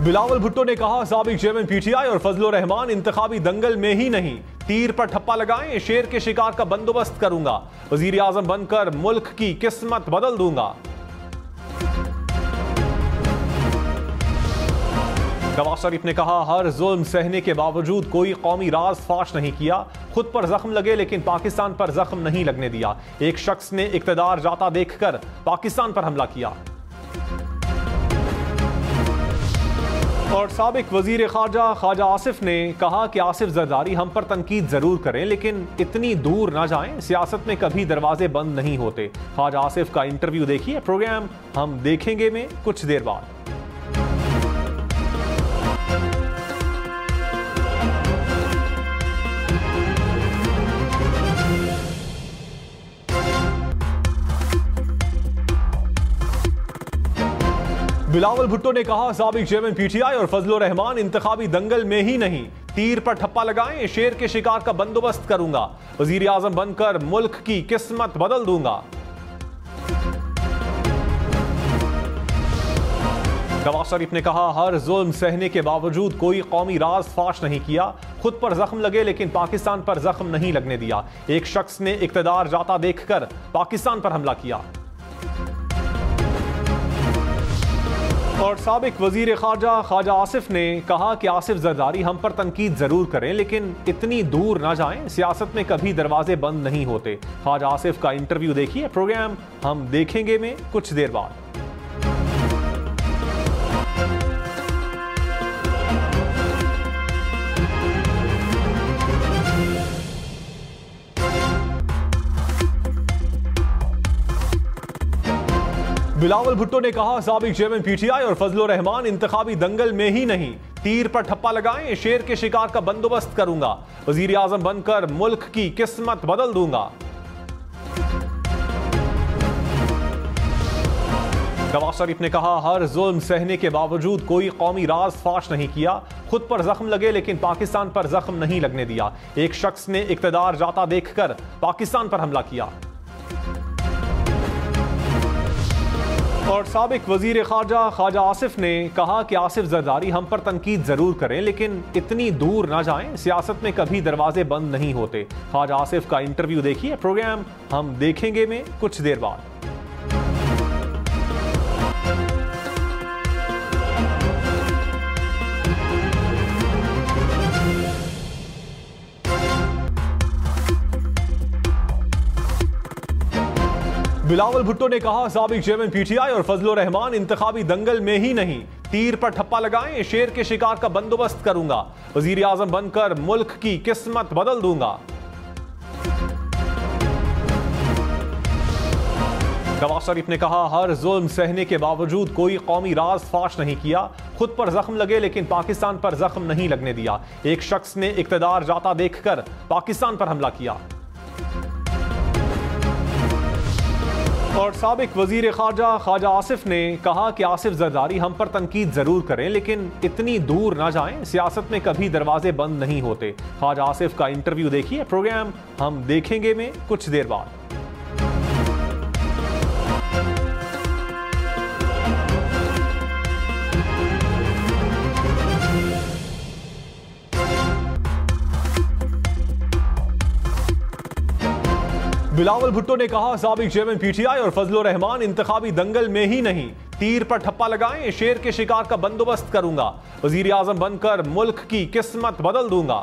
बिलावल भुट्टो ने कहा, साबिक चेयरमैन पीटीआई और फजलुर रहमान इंतखाबी दंगल में ही नहीं, तीर पर ठप्पा लगाएं, शेर के शिकार का बंदोबस्त करूंगा, वजीर आजम बनकर मुल्क की किस्मत बदल दूंगा। नवाज शरीफ ने कहा, हर जुल्म सहने के बावजूद कोई कौमी राज फाश नहीं किया, खुद पर जख्म लगे लेकिन पाकिस्तान पर जख्म नहीं लगने दिया। एक शख्स ने इक्तदार जाता देखकर पाकिस्तान पर हमला किया। और साबिक वजीर ख्वाजा आसिफ ने कहा कि आसिफ जरदारी हम पर तनकीद जरूर करें लेकिन इतनी दूर ना जाएं, सियासत में कभी दरवाजे बंद नहीं होते। ख्वाजा आसिफ का इंटरव्यू देखिए, प्रोग्राम हम देखेंगे में कुछ देर बाद। बिलावल भुट्टो ने कहा, साबिक चेयरमैन पीटीआई और फजलुर रहमान इंतखाबी दंगल में ही नहीं, तीर पर ठप्पा लगाएं, शेर के शिकार का बंदोबस्त करूंगा, वजीर आजम बनकर मुल्क की किस्मत बदल दूंगा। नवाज शरीफ ने कहा, हर जुल्म सहने के बावजूद कोई कौमी राज फाश नहीं किया, खुद पर जख्म लगे लेकिन पाकिस्तान पर जख्म नहीं लगने दिया। एक शख्स ने इक्तदार जाता देखकर पाकिस्तान पर हमला किया। और साबिक वजीर ख्वाजा आसिफ ने कहा कि आसिफ जरदारी हम पर तनकीद जरूर करें लेकिन इतनी दूर ना जाएं, सियासत में कभी दरवाजे बंद नहीं होते। ख्वाजा आसिफ का इंटरव्यू देखिए, प्रोग्राम हम देखेंगे में कुछ देर बाद। बिलावल भुट्टो ने कहा, साबिक चेयरमैन पीटीआई और फजलुर रहमान इंतखाबी दंगल में ही नहीं, तीर पर ठप्पा लगाएं, शेर के शिकार का बंदोबस्त करूंगा, वजीर आजम बनकर मुल्क की किस्मत बदल दूंगा। नवाज शरीफ ने कहा, हर जुल्म सहने के बावजूद कोई कौमी राज फाश नहीं किया, खुद पर जख्म लगे लेकिन पाकिस्तान पर जख्म नहीं लगने दिया। एक शख्स ने इक्तदार जाता देखकर पाकिस्तान पर हमला किया। और साबिक वजीर ख्वाजा आसिफ ने कहा कि आसिफ जरदारी हम पर तनकीद जरूर करें लेकिन इतनी दूर ना जाएं, सियासत में कभी दरवाजे बंद नहीं होते। ख्वाजा आसिफ का इंटरव्यू देखिए, प्रोग्राम हम देखेंगे में कुछ देर बाद। बिलावल भुट्टो ने कहा, साबिक चेयरमैन पीटीआई और फजलुर रहमान इंतखाबी दंगल में ही नहीं, तीर पर ठप्पा लगाएं, शेर के शिकार का बंदोबस्त करूंगा, वजीर आजम बनकर मुल्क की किस्मत बदल दूंगा। नवाज शरीफ ने कहा, हर जुल्म सहने के बावजूद कोई कौमी राज फाश नहीं किया, खुद पर जख्म लगे लेकिन पाकिस्तान पर जख्म नहीं लगने दिया। एक शख्स ने इक्तदार जाता देखकर पाकिस्तान पर हमला किया। और साबिक वजीर ख्वाजा आसिफ ने कहा कि आसिफ जरदारी हम पर तनकीद जरूर करें लेकिन इतनी दूर ना जाएं, सियासत में कभी दरवाजे बंद नहीं होते। ख्वाजा आसिफ का इंटरव्यू देखिए, प्रोग्राम हम देखेंगे में कुछ देर बाद। बिलावल भुट्टो ने कहा, साबिक चेयरमैन पीटीआई और फजलुर रहमान इंतखाबी दंगल में ही नहीं, तीर पर ठप्पा लगाएं, शेर के शिकार का बंदोबस्त करूंगा, वजीर आजम बनकर मुल्क की किस्मत बदल दूंगा।